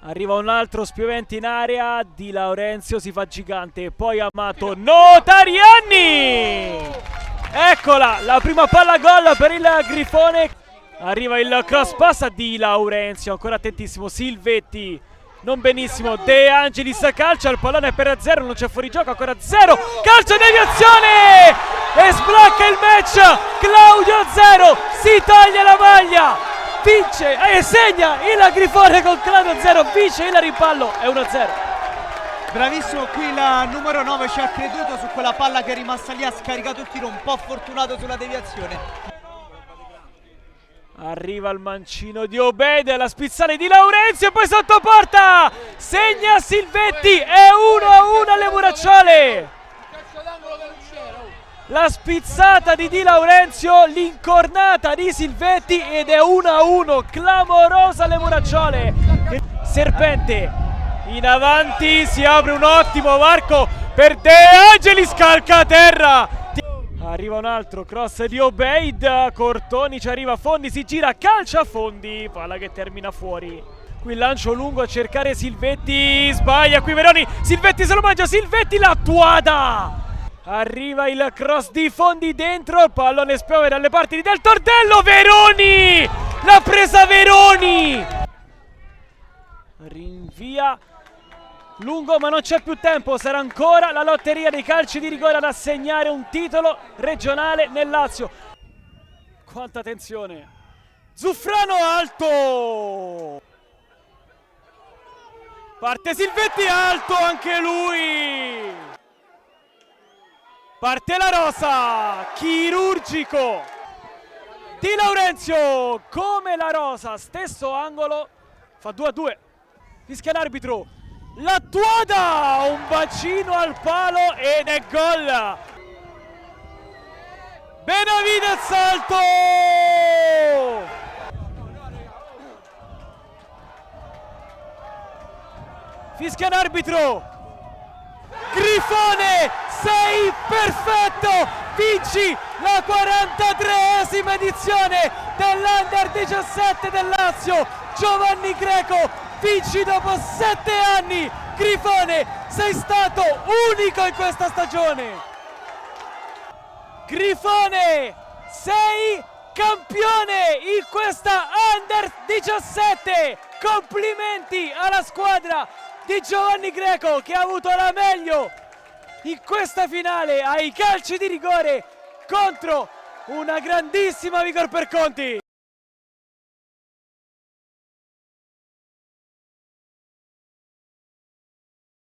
Arriva un altro spiovente in area, Di Laurenzio si fa gigante, poi Amato, Notarianni! Eccola, la prima palla gol per il Grifone. Arriva il cross pass a Di Laurenzio, ancora attentissimo, Silvetti, non benissimo, De Angelis calcia, il pallone per 0, non c'è fuorigioco, ancora 0, calcio deviazione! E sblocca il match, Claudio 0, si toglie la maglia! Vince e segna il Grifone con Claudio 0, vince il rimpallo, è 1-0. Bravissimo qui il numero 9, ci ha creduto su quella palla che è rimasta lì, ha scaricato il tiro, un po' fortunato sulla deviazione. Arriva il mancino di Obede, la spizzale di Laurenzio e poi sotto porta, segna Silvetti, è 1-1 alle Muracciole. La spizzata di Di Laurenzio, l'incornata di Silvetti ed è 1-1, clamorosa alle Muracciole. Serpente in avanti, si apre un ottimo varco per De Angelis, calca a terra. Arriva un altro cross di Obeid, Cortoni ci arriva, Fondi si gira, calcia Fondi, palla che termina fuori. Qui il lancio lungo a cercare Silvetti, sbaglia qui Veroni, Silvetti se lo mangia, Silvetti la tuada! Arriva il cross di Fondi dentro, il pallone spiove dalle parti di Del Tordello, Veroni! L'ha presa Veroni! Rinvia lungo ma non c'è più tempo, sarà ancora la lotteria dei calci di rigore ad assegnare un titolo regionale nel Lazio. Quanta tensione! Zuffrano alto! Parte Silvetti alto anche lui! Parte la Rosa, chirurgico, Di Laurenzio come la Rosa, stesso angolo, fa 2-2, fischia l'arbitro, la tuada, un bacino al palo ed è gol, Benavidez alto, fischia l'arbitro, Grifone, sei perfetto, vinci la 43esima edizione dell'Under 17 del Lazio, Giovanni Greco, vinci dopo 7 anni, Grifone, sei stato unico in questa stagione, Grifone, sei campione in questa Under 17, complimenti alla squadra di Giovanni Greco che ha avuto la meglio in questa finale ai calci di rigore contro una grandissima Vigor Perconti.